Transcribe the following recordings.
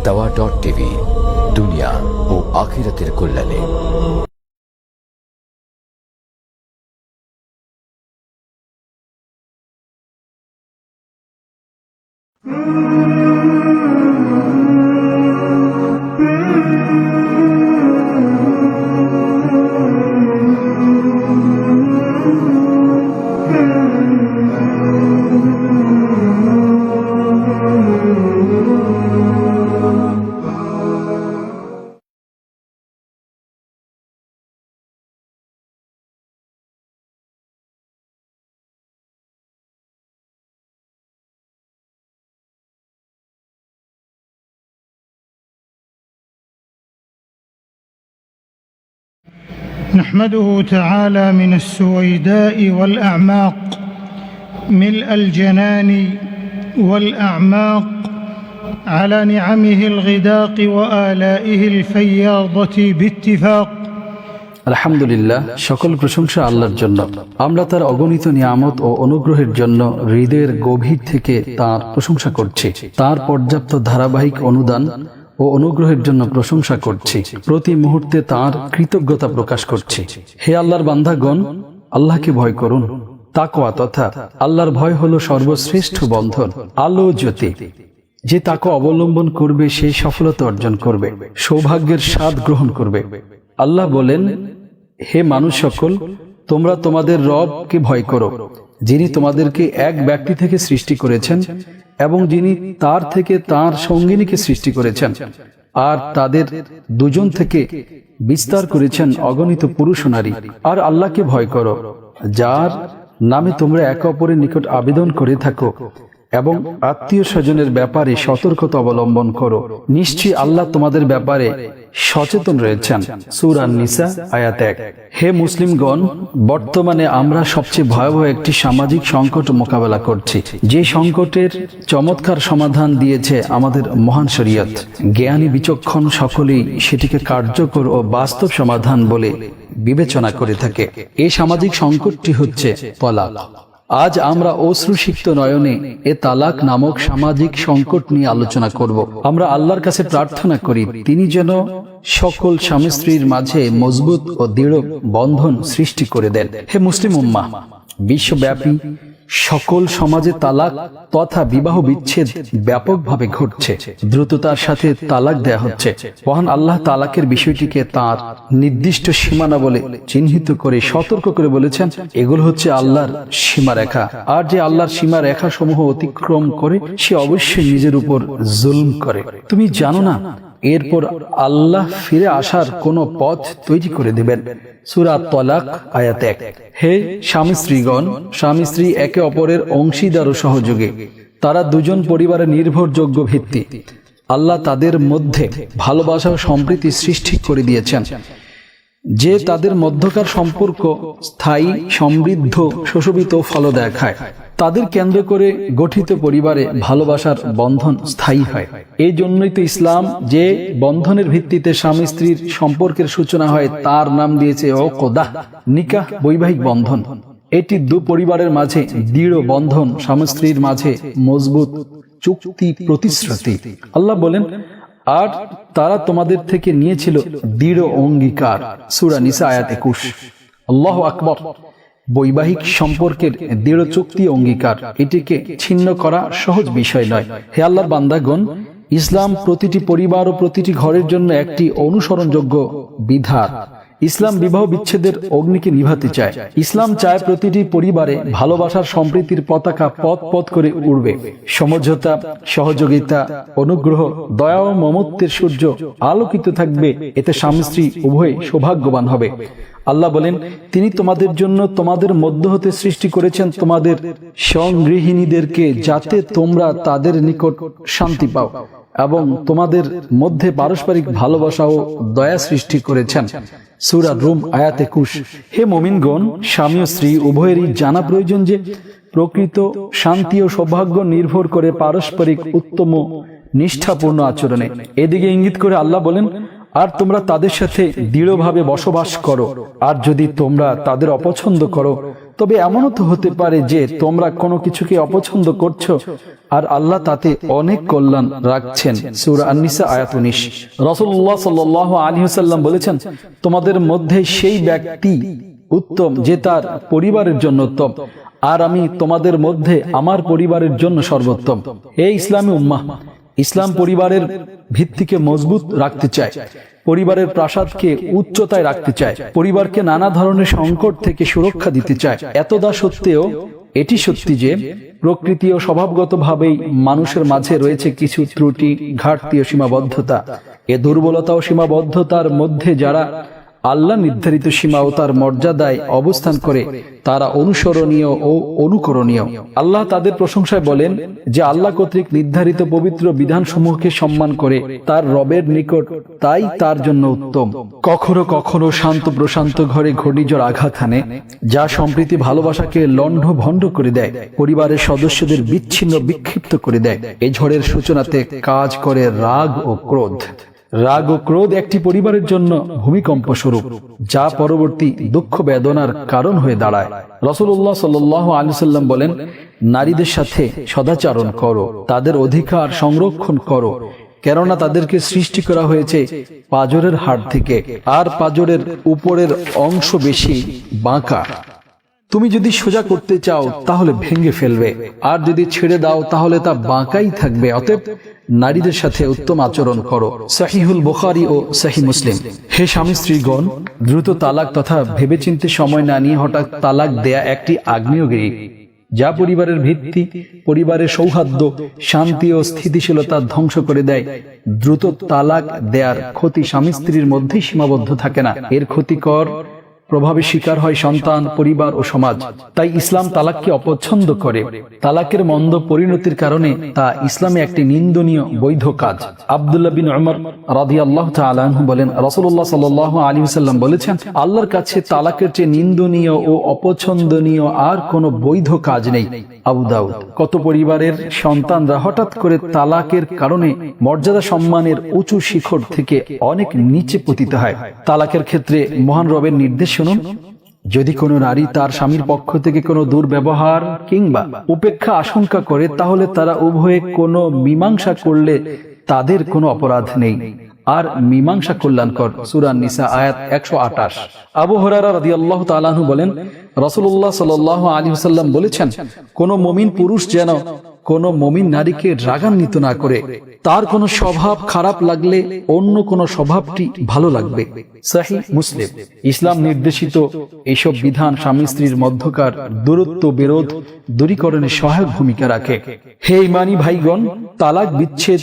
দাওয়া.টিভি, দুনিয়া ও আখিরাতের কল্যাণে। نحمده تعالى من السويداء والأعماق ملء الجنان والأعماق على نعمه الغداق وآلائه الفياضة باتفاق। আলহামদুলিল্লাহ, সকল প্রশংসা আল্লাহর জন্য। আমরা তার অগণিত নিয়ামত ও অনুগ্রহের জন্য হৃদয়ের গভীর থেকে তার প্রশংসা করছি। তার পর্যাপ্ত ধারাবাহিক অনুদান ও অনুগ্রহের জন্য প্রশংসা করছি। প্রতি মুহূর্তে তার কৃতজ্ঞতা প্রকাশ করছি। হে আল্লাহর বান্দাগণ, আল্লাহকে ভয় করুন। তাকওয়া তথা আল্লাহর ভয় হলো সর্বশ্রেষ্ঠ বন্ধন, আলো জ্যোতি। যে তাকওয়া অবলম্বন করবে সে সফলতা অর্জন করবে, সৌভাগ্যের স্বাদ গ্রহণ করবে। আল্লাহ বলেন, হে মানুষ সকল, তোমরা তোমাদের রবকে ভয় করো, যিনি তোমাদেরকে এক ব্যক্তি থেকে সৃষ্টি করেছেন এবং যিনি তার থেকে তার সঙ্গিনীকে সৃষ্টি করেছেন আর তাদের দুজন থেকে বিস্তার করেছেন অগণিত পুরুষ ও নারী। আর আল্লাহকে ভয় করো, যার নামে তোমরা একে অপরের নিকট আবেদন করে থাকো এবং আত্মীয় স্বজনের ব্যাপারে সতর্কতা অবলম্বন করো। নিশ্চয়ই আল্লাহ তোমাদের ব্যাপারে সচেতন রয়েছেন। সূরা নিসা আয়াত 1। হে মুসলিমগণ, বর্তমানে আমরা সবচেয়ে ভয়াবহ একটি সামাজিক সংকট মোকাবেলা করছি, যে সংকটের চমৎকার সমাধান দিয়েছে আমাদের মহান শরীয়ত। জ্ঞানী বিচক্ষণ সকলেই সেটিকে কার্যকর ও বাস্তব সমাধান বলে বিবেচনা করে থাকে। এই সামাজিক সংকটটি হচ্ছে তালাক। আজ আমরা অশ্রুসিক্ত নয়নে এ তালাক নামক সামাজিক সংকট নিয়ে আলোচনা করব। আমরা আল্লাহর কাছে প্রার্থনা করি, তিনি যেন সকল স্বামী স্ত্রীর মাঝে মজবুত ও দৃঢ় বন্ধন সৃষ্টি করে দেন। হে মুসলিম উম্মাহ, বিশ্বব্যাপী সকল সমাজে তালাক তথা বিবাহ বিচ্ছেদ ব্যাপকভাবে ঘটছে। দ্রুততার সাথে তালাক দেয়া হচ্ছে। মহান আল্লাহ তালাকের বিষয়টিকে তার নির্দিষ্ট সীমানা বলে চিহ্নিত করে সতর্ক করে বলেছেন, এগুলো হচ্ছে আল্লাহর সীমারেখা। আর যে আল্লাহর সীমারেখা সমূহ অতিক্রম করে সে অবশ্যই নিজের উপর জুলম করে। তুমি জানো না এরপর আল্লাহ ফিরে আসার কোন পথ তৈরি করে দিবেন। সূরা তালাক আয়াত 1। হে স্বামী স্ত্রীগণ, স্বামী স্ত্রী একে অপরের অংশীদার ও সহযোগী। তারা দুজন পরিবারের নির্ভরযোগ্য ভিত্তি। আল্লাহ তাদের মধ্যে ভালোবাসা ও সম্প্রীতি সৃষ্টি করে দিয়েছেন, যে তাদের মধ্যকার সম্পর্ক স্থায়ী, সমৃদ্ধ, সুশোভিত ও ফলদায়ক হয়। তাদের কেন্দ্র করে গঠিত পরিবারে ভালোবাসার বন্ধন স্থায়ী হয়। এই জন্যই তো ইসলাম যে বন্ধনের ভিত্তিতে স্বামী স্ত্রীর সম্পর্কের সূচনা হয় তার নাম দিয়েছে ওকদাহ, নিকাহ, বৈবাহিক বন্ধন। এটি দু পরিবারের মাঝে দৃঢ় বন্ধন, স্বামী স্ত্রীর মাঝে মজবুত চুক্তি প্রতিশ্রুতি। আল্লাহ বলেন, আর তারা তোমাদের থেকে নিয়েছিল দৃঢ় অঙ্গীকার। সূরা নিসা আয়াত 21। আল্লাহু আকবার। বৈবাহিক সম্পর্কের দৃঢ় চুক্তি অঙ্গীকার, এটিকে ছিন্ন করা সহজ বিষয় নয়। হে আল্লাহর বান্দাগণ, ইসলাম প্রতিটি পরিবার ও প্রতিটি ঘরের জন্য একটি অনুসরণযোগ্য বিধান। ইসলাম বিবাহ বিচ্ছেদের অগ্নিকে নিভাতে চায়। ইসলাম চায় প্রতিটি পরিবারে ভালোবাসার সম্প্রীতির পতাকা পথ পথ করে উড়বে। সমঝোতা, সহযোগিতা, অনুগ্রহ, দয়া ও মমত্বের সূর্য আলোকিত থাকবে। এতে স্বামী স্ত্রী উভয় সৌভাগ্যবান হবে। আল্লাহ বলেন, তিনি তোমাদের জন্য তোমাদের মধ্য হতে সৃষ্টি করেছেন তোমাদের সংগৃহিণীদেরকে, যাতে তোমরা তাদের নিকট শান্তি পাও, এবং তোমাদের মধ্যে পারস্পরিক ভালোবাসা ও দয়া সৃষ্টি করেছেন। সূরা রুম আয়াত 21। হে মুমিনগণ, স্বামী ও স্ত্রী উভয়েরই জানা প্রয়োজন যে প্রকৃত শান্তি ও সৌভাগ্য নির্ভর করে পারস্পরিক উত্তম নিষ্ঠাপূর্ণ আচরণে। এদিকে ইঙ্গিত করে আল্লাহ বলেন, আর তোমরা তাদের সাথে দৃঢ়ভাবে বসবাস করো। আর যদি তোমরা তাদের অপছন্দ করো, তবে এমনও তো হতে পারে যে তোমরা কোনো কিছুকে অপছন্দ করছো আর আল্লাহ তাতে অনেক কল্যাণ রাখছেন। সূরা আন-নিসা আয়াত 19। রাসূলুল্লাহ সাল্লাল্লাহু আলাইহি ওয়াসাল্লাম বলেছেন, তোমাদের মধ্যে সেই ব্যক্তি উত্তম যে তার পরিবারের জন্য উত্তম, আর আমি তোমাদের মধ্যে আমার পরিবারের জন্য সর্বোত্তম। এই ইসলামী উম্মাহ ইসলাম পরিবারের ভিত্তিকে মজবুত রাখতে চায়, পরিবারের প্রাসাদকে উচ্চতায় রাখতে চায়, পরিবারকে নানা ধরনের সংকট থেকে সুরক্ষা দিতে চায়। এতদা সত্ত্বেও এটি সত্যি যে প্রকৃতি ও স্বভাবগতভাবেই মানুষের মাঝে রয়েছে কিছু ত্রুটি, ঘাটতি ও সীমাবদ্ধতা। এ দুর্বলতা ও সীমাবদ্ধতার মধ্যে যারা আল্লাহ নির্ধারিত সীমা ও তার মর্যাদায় অবস্থান করে তারা অনুসরণীয় ও অনুকরণীয়। আল্লাহ তাদের প্রশংসায় বলেন যে আল্লাহ কর্তৃক নির্ধারিত পবিত্র বিধানসমূহকে সম্মান করে তার রবের নিকট, তাই তার জন্য উত্তম। কখনো কখনো শান্ত প্রশান্ত ঘরে ঘূর্ণিঝড় আঘাত হানে, যা সম্প্রীতি ভালোবাসাকে লণ্ড ভণ্ড করে দেয়, পরিবারের সদস্যদের বিচ্ছিন্ন বিক্ষিপ্ত করে দেয়। এই ঝড়ের সূচনাতে কাজ করে রাগ ও ক্রোধ। রাগ ও ক্রোধ একটি পরিবারের জন্য ভূমিকম্প স্বরূপ, যা পরবর্তী দুঃখ বেদনার কারণ হয়ে দাঁড়ায়। রাসূলুল্লাহ সাল্লাল্লাহু আলাইহি ওয়াসাল্লাম বলেন, নারীদের সাথে সদাচরণ করো, তাদের অধিকার সংরক্ষণ করো, কেননা তাদেরকে সৃষ্টি করা হয়েছে পাঁজরের হাড় থেকে, আর পাঁজরের উপরের অংশ বেশি বাঁকা। তুমি যদি সোজা করতে চাও তাহলে ভেঙে ফেলবে, আর যদি ছেড়ে দাও তাহলে তা বাঁকাই থাকবে। অতএব নারীদের সাথে উত্তম আচরণ করো। সহিহুল বুখারী ও সহিহ মুসলিম। হে স্বামী স্ত্রীগণ, দ্রুত তালাক তথা ভেবেচিন্তে সময় না নিয়ে হঠাৎ তালাক দেয়া একটি আগ্নেয়গিরি, যা পরিবারের ভিত্তি, পরিবারের সৌহার্দ্য, শান্তি ও স্থিতিশীলতা ধ্বংস করে দেয়। দ্রুত তালাক দেয়ার ক্ষতি স্বামী স্ত্রীর মধ্যেই সীমাবদ্ধ থাকে না, এর ক্ষতিকর প্রভাবে শিকার হয় সন্তান, পরিবার ও সমাজ। তাই ইসলাম তালাককে অপছন্দ করে। তালাকের মন্দ পরিণতির কারণে তা ইসলামে একটি নিন্দনীয় বৈধ কাজ। আব্দুল্লাহ বিন উমর রাদিয়াল্লাহু তাআলা আনহু বলেন, রাসূলুল্লাহ সাল্লাল্লাহু আলাইহি ওয়াসাল্লাম বলেছেন, আল্লাহর কাছে তালাকের চেয়ে নিন্দনীয় ও অপছন্দনীয় আর কোনো বৈধ কাজ নেই। আবু দাউদ। কত পরিবারের সন্তানরা হঠাৎ করে তালাকের কারণে মর্যাদা সম্মানের উঁচু শিখর থেকে অনেক নিচে পতিত হয়। তালাকের ক্ষেত্রে মহান রবের নির্দেশ শুনুন, যদি কোনো নারী তার স্বামীর পক্ষ থেকে কোনো দুর্ব্যবহার কিংবা উপেক্ষা আশঙ্কা করে, তাহলে তারা উভয়ে কোনো মীমাংসা করলে তাদের কোনো অপরাধ নেই, আর মীমাংসা কল্যাণকর। সূরা আন-নিসা আয়াত 128। আবু হুরায়রা রাদিয়াল্লাহু তাআলা আনহু বলেন, রাসূলুল্লাহ সাল্লাল্লাহু আলাইহি ওয়াসাল্লাম বলেছেন, কোন মুমিন পুরুষ যেন কোন মুমিন নারীকে রাগান্বিত না করে। তার কোন স্বভাব খারাপ লাগলে অন্য কোন স্বভাবটি ভালো লাগবে। সহিহ মুসলিম। ইসলাম নির্দেশিত এইসব বিধান স্বামী স্ত্রীর মধ্যকার দূরত্ব বিরোধ দূরীকরণে সহায়ক ভূমিকা রাখে। হে ঈমানী ভাইগণ, তালাক বিচ্ছেদ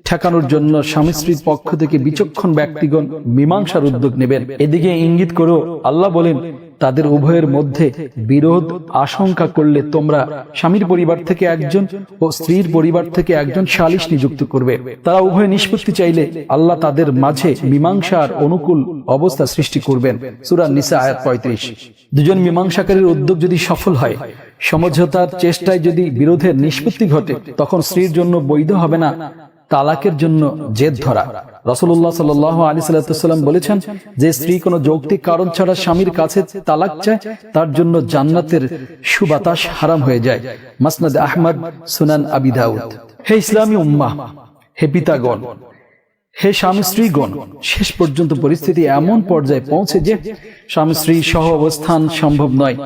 ঠেকানোর জন্য স্বামী স্ত্রীর পক্ষ থেকে বিচক্ষণ ব্যক্তিগণ মীমাংসার উদ্যোগ নেবেন। এদিকে ইঙ্গিত করেও আল্লাহ বলেন, তাদের উভয়ের মধ্যে বিরোধ আশঙ্কা করলে তোমরা স্বামীর পরিবার থেকে একজন ও স্ত্রীর পরিবার থেকে একজন সালিশ নিযুক্ত করবে। তারা উভয় নিষ্পত্তি চাইলে আল্লাহ তাদের মাঝে মীমাংসার অনুকূল অবস্থা সৃষ্টি করবেন। সূরা নিসা আয়াত 35। দুজন মীমাংসাকারীর উদ্যোগ যদি সফল হয়, সমঝোতার চেষ্টায় যদি বিরোধের নিষ্পত্তি ঘটে, তখন স্ত্রীর জন্য বৈধ হবে না তালাকের জন্য জেদ ধরা। রাসূলুল্লাহ সাল্লাল্লাহু আলাইহি ওয়াসাল্লাম বলেছেন, যে স্ত্রী কোনো যৌক্তিক কারণ ছাড়া স্বামীর কাছে তালাক চায়, তার জন্য জান্নাতের সুবাতাস হারাম হয়ে যায়। মাসনাদ আহমদ, সুনান আবি দাউদ। হে ইসলামী উম্মাহ, হে পিতাগণ, হে স্বামী স্ত্রীগণ, শেষ পর্যন্ত পরিস্থিতি এমন পর্যায়ে পৌঁছে যে স্বামী স্ত্রী সহ অবস্থান সম্ভব নয়,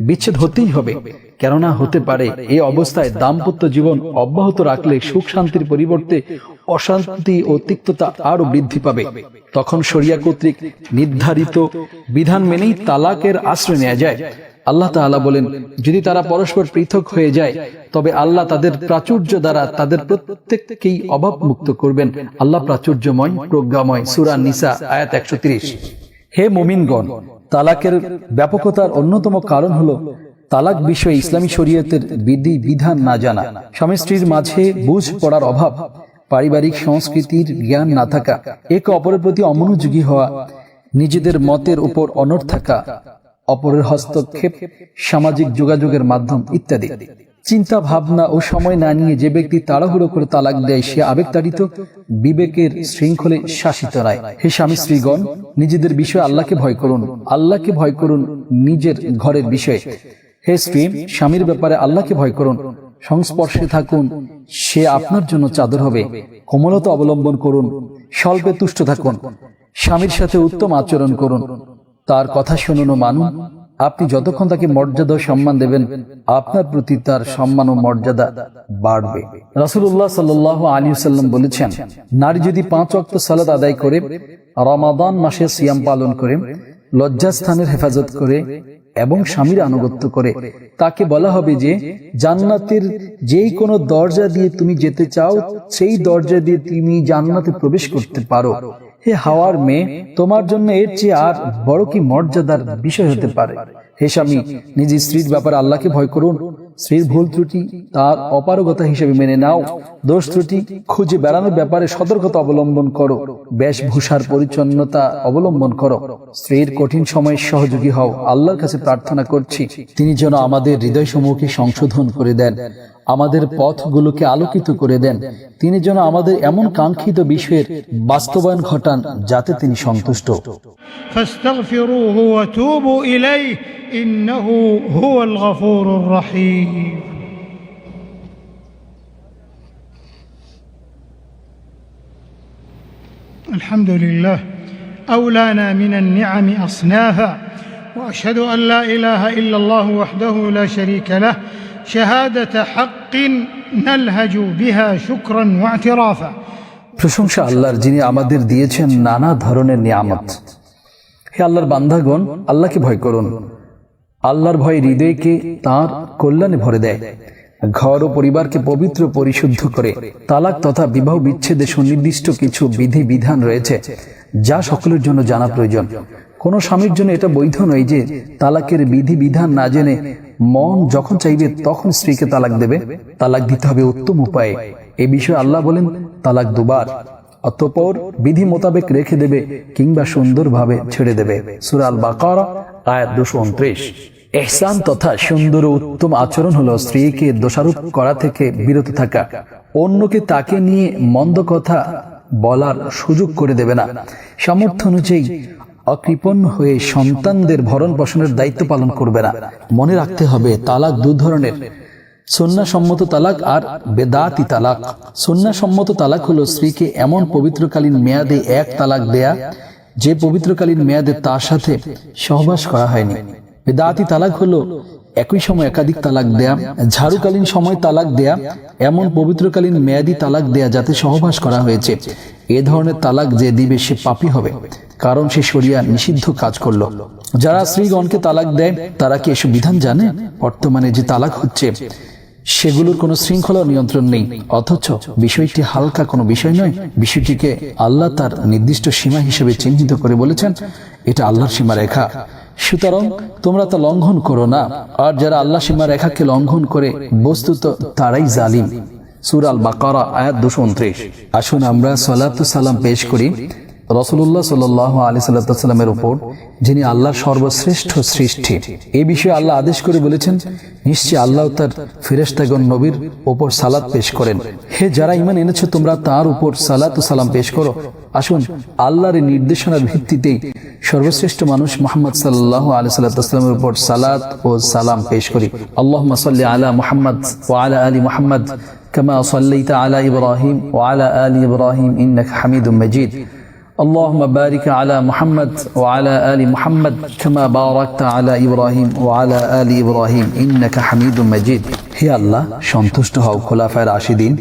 বিচ্ছেদ হতেই হবে। কেননা হতে পারে এই অবস্থায় দাম্পত্য জীবন অব্যাহত রাখলে সুখ শান্তির পরিবর্তে অশান্তি ও তিক্ততা আরো বৃদ্ধি পাবে। তখন শরিয়া কর্তৃক নির্ধারিত বিধান মেনেই তালাকের আশ্রয় নেওয়া যায়। আল্লাহ তাআলা বলেন, যদি তারা পরস্পর পৃথক হয়ে যায়, তবে আল্লাহ তাদের প্রাচুর্য দ্বারা তাদের প্রত্যেককেই অভাব মুক্ত করবেন। আল্লাহ প্রাচুর্যময়, প্রজ্ঞাময়। সূরা নিসা আয়াত 130। হে মুমিনগণ, তালাকের ব্যাপকতার অন্যতম কারণ হলো তালাক বিষয়ে ইসলামী শরীয়তের বিধি বিধান না জানা, স্বামী স্ত্রীর মাঝে বুঝ পড়ার অভাব, পারিবারিক সংস্কৃতির জ্ঞান না থাকা, একে অপরের প্রতি অমনোযোগী হওয়া, নিজেদের মতের উপর অনড় থাকা, অপরের হস্তক্ষেপ, সামাজিক যোগাযোগের মাধ্যম ইত্যাদি। চিন্তা ভাবনা ও সময় না নিয়ে যে ব্যক্তি তাড়াহুড়ো করে তালাক দেয় সে আবেগতাড়িত, বিবেকের শৃঙ্খলে শাসিত নয়। হে স্বামী স্ত্রীগণ, নিজেদের বিষয়ে আল্লাহকে ভয় করুন, আল্লাহকে ভয় করুন নিজের ঘরের বিষয়ে। হে স্ত্রী, স্বামীর ব্যাপারে আল্লাহকে ভয় করুন, সংস্পর্শে থাকুন, সে আপনার জন্য চাদর হবে। কোমলতা অবলম্বন করুন, স্বল্পে তুষ্ট থাকুন, স্বামীর সাথে উত্তম আচরণ করুন, তার কথা শুনুন ও মানুন। আপনি যতক্ষণ তাকে মর্যাদা ও সম্মান দেবেন, আপনার প্রতি তার সম্মান ও মর্যাদা বাড়বে। রাসূলুল্লাহ সাল্লাল্লাহু আলাইহি ওয়াসাল্লাম বলেছেন, নারী যদি 5 ওয়াক্ত সালাত আদায় করে, রমাদান মাসে সিয়াম পালন করে, লজ্জাস্থানের হেফাজত করে এবং স্বামীর আনুগত্য করে, তাকে বলা হবে যে জান্নাতের যেই কোনো দরজা দিয়ে তুমি যেতে চাও সেই দরজা দিয়ে তুমি জান্নাতে প্রবেশ করতে পারো। হে হাওয়ার মেয়ে, তোমার জন্য এর চেয়ে আর বড় কি মর্যাদার বিষয় হতে পারে? হে স্বামী, নিজ স্ত্রীর ব্যাপারে আল্লাহকে ভয় করুন। স্ত্রীর ভুল ত্রুটি তার অপারগতা হিসেবে মেনে নাও। দোষ ত্রুটি খুঁজে বেড়ানোর ব্যাপারে সতর্কতা অবলম্বন করো। বেশভূষার পরিচ্ছন্নতা অবলম্বন করো। স্ত্রীর কঠিন সময়ে সহযোগী হও। আল্লাহর কাছে প্রার্থনা করছি তিনি যেন আমাদের হৃদয়সমূহকে সংশোধন করে দেন, আমাদের পথগুলোকে আলোকিত করে দেন। তিনি যেন আমাদের এমন কাঙ্ক্ষিত বিষয়ের বাস্তবায়ন ঘটান যাতে তিনি সন্তুষ্ট। فاستغفروه وتوبوا إليه إنه هو الغفور الرحيم. الحمد لله أولانا من النعم أصنافا، وأشهد أن لا إله إلا الله وحده لا شريك له شهادة حق نلهج بها شكرا واعترافا. প্রশংসা আল্লাহর, যিনি আমাদের দিয়েছেন নানা ধরনের নিয়ামত। হে আল্লাহর বান্দাগণ, আল্লাহকে ভয় করুন। আল্লাহর ভয় হৃদয়কে তার কল্যাণে ভরে দেয়, ঘর ও পরিবারকে পবিত্র পরিশুদ্ধ করে। তালাক তথা বিবাহ বিচ্ছেদে সুনির্দিষ্ট কিছু বিধি বিধান রয়েছে যা সকলের জন্য জানা প্রয়োজন। কোন স্বামীর জন্য এটা বৈধ নয় যে তালাকের বিধি বিধান না জেনে মন যখন চাইবে তখন স্ত্রীকে তালাক দেবে। তালাক দিতে হবে উত্তম উপায়ে। এ বিষয়ে আল্লাহ বলেন, তালাক দুবার, অতঃপর বিধি মোতাবেক রেখে দেবে কিংবা সুন্দরভাবে ছেড়ে দেবে। সূরা আল বাকারা আয়াত 229। ইহসান তথা সুন্দর ও উত্তম আচরণ হলো স্ত্রীকে দোষারোপ করা থেকে বিরত থাকা, অন্যকে তাকে নিয়ে মন্দ কথা বলার সুযোগ করে দেবে না, সামর্থ্য অনুযায়ী অকৃপণ হয়ে সন্তানদের ভরণ পোষণের দায়িত্ব পালন করবে না। মনে রাখতে হবে তালাক 2 ধরনের, সুন্নাহসম্মত তালাক আর বেদাতি তালাক। সুন্নাহসম্মত তালাক হলো স্ত্রীকে এমন পবিত্রকালীন মেয়াদে এক তালাক দেয়া যে পবিত্রকালীন মেয়াদে তার সাথে সহবাস করা হয়নি। বেদাতি তালাক হলো একই সময় একাধিক তালাক দেয়া, ঝাড়ুকালীন সময় তালাক দেয়া, এমন পবিত্রকালীন মেয়াদি তালাক দেয়া যাতে সহবাস করা হয়েছে। এ ধরনের তালাক যে দিবে সে পাপী হবে, কারণ সে শরিয়া নিষিদ্ধ কাজ করলো। যারা স্ত্রীগণকে তালাক দেয় তারা কি এসব বিধান জানে? বর্তমানে যে তালাক হচ্ছে সেগুলোর কোনো শৃঙ্খলা নিয়ন্ত্রণ নেই, অথচ বিষয়টি হালকা কোনো বিষয় নয়। বিষয়টিকে আল্লাহ তার নির্দিষ্ট সীমা হিসেবে চিহ্নিত করে বলেছেন, এটা আল্লাহর সীমা রেখা, সুতরাং তোমরা তা লঙ্ঘন করো না। আর যারা আল্লাহ সীমা রেখাকে লঙ্ঘন করে বস্তুত তারাই জালিম। সূরা আল বাকারা আয়াত 229। আসুন আমরা সালাত ও সালাম পেশ করি রাসূলুল্লাহ সাল্লাল্লাহু আলাইহি সাল্লামের উপর, যিনি আল্লাহর সর্বশ্রেষ্ঠ সৃষ্টি। এই বিষয়ে আল্লাহ আদেশ করে বলেছেন, নিশ্চয়ই আল্লাহ তার ফেরেশতাগণ নবীর উপর সালাত পেশ করেন। হে যারা ঈমান এনেছো, তোমরা তার উপর সালাত ও সালাম পেশ করো। আসুন আল্লাহর নির্দেশনার ভিত্তিতে সর্বশ্রেষ্ঠ মানুষ মুহাম্মদ সাল্লাল্লাহু আলাইহি সাল্লামের উপর সালাত ও সালাম পেশ করি। আল্লাহুম্মা সাল্লি আলা মুহাম্মদ ওয়া আলা আলি মুহাম্মদ কামা সাল্লাইতা আলা ইব্রাহিম ওয়া আলা আলি ইব্রাহিম ইন্নাকা হামিদুম মাজিদ। اللهم بارك على محمد وعلى آل محمد كما باركت على إبراهيم وعلى آل إبراهيم إنك حميد مجيد. হে আল্লাহ, সন্তুষ্ট হও খোলাফায়ে রাশিদিন,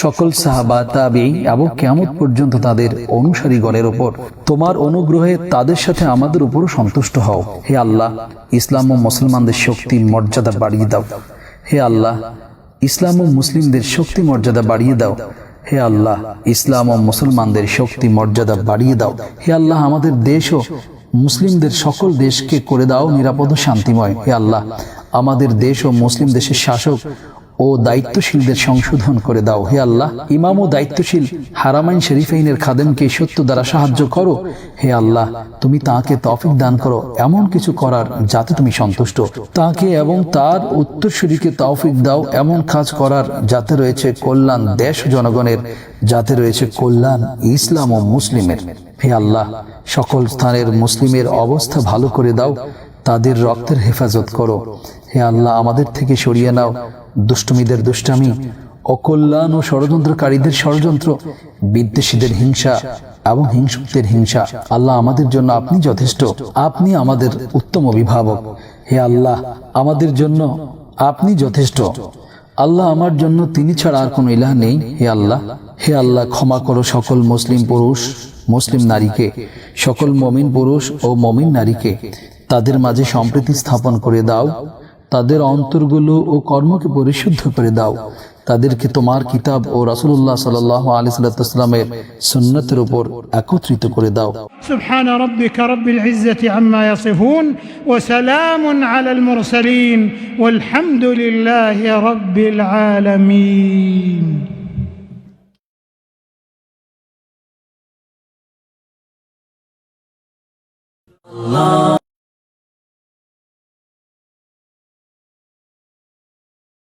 সকল সাহাবা, তাবেঈ এবং কিয়ামত পর্যন্ত তাদের অনুসারীগণের উপর। তোমার অনুগ্রহে তাদের সাথে আমাদের উপরও সন্তুষ্ট হও। হে আল্লাহ, ইসলাম ও মুসলমানদের শক্তি মর্যাদা বাড়িয়ে দাও। হে আল্লাহ, ইসলাম ও মুসলিমদের শক্তি মর্যাদা বাড়িয়ে দাও। হে আল্লাহ, ইসলাম ও মুসলমানদের শক্তি মর্যাদা বাড়িয়ে দাও। হে আল্লাহ, আমাদের দেশ ও মুসলিমদের সকল দেশকে করে দাও নিরাপদ ও শান্তিময়। হে আল্লাহ, আমাদের দেশ ও মুসলিম দেশের শাসক ও দায়িত্বশীলদের সংশোধন করে দাও। হে আল্লাহ, ইমাম ও দায়িত্বশীল হারামাইন শরীফাইনের খাদেমকে সত্য দ্বারা সাহায্য করো। হে আল্লাহ, তুমি তাকে তৌফিক দান করো এমন কিছু করার যাতে তুমি সন্তুষ্ট, তাকে এবং তার উত্তরসূরিকে তৌফিক দাও এমন কাজ করার যাতে রয়েছে কল্যাণ দেশ ও জনগণের, যাতে রয়েছে কল্যাণ ইসলাম ও মুসলিমের। হে আল্লাহ, সকল স্থানের মুসলিমের অবস্থা ভালো করে দাও, তাদের রক্তের হেফাজত করো। হে আল্লাহ, আমাদের থেকে সরিয়ে নাও দুষ্টমিদের দুষ্টামি, অকল্যাণ ও ষড়যন্ত্রকারীদের ষড়যন্ত্র, বিদ্বেষীদের হিংসা এবং হিংসুকদের হিংসা। আল্লাহ, আমাদের জন্য আপনি যথেষ্ট, আপনি আমাদের উত্তম অভিভাবক। হে আল্লাহ, আমাদের জন্য আপনি যথেষ্ট। আল্লাহ, আমার জন্য তিনি ছাড়া আর কোনো ইলাহ নেই। হে আল্লাহ, ক্ষমা করো সকল মুসলিম পুরুষ মুসলিম নারীকে, সকল মমিন পুরুষ ও মমিন নারীকে। তাদের মাঝে সম্প্রীতি স্থাপন করে দাও, তাদের অন্তরগুলো ও কর্মকে পরিশুদ্ধ করে দাও, তাদেরকে তোমার কিতাব ও রাসূলুল্লাহ সাল্লাল্লাহু আলাইহি ওয়াসাল্লামের সুন্নতের উপর একত্রিত করে দাও। سبحان ربك رب العزة عما يصفون وسلام على المرسلين والحمد لله رب العالمين. Allah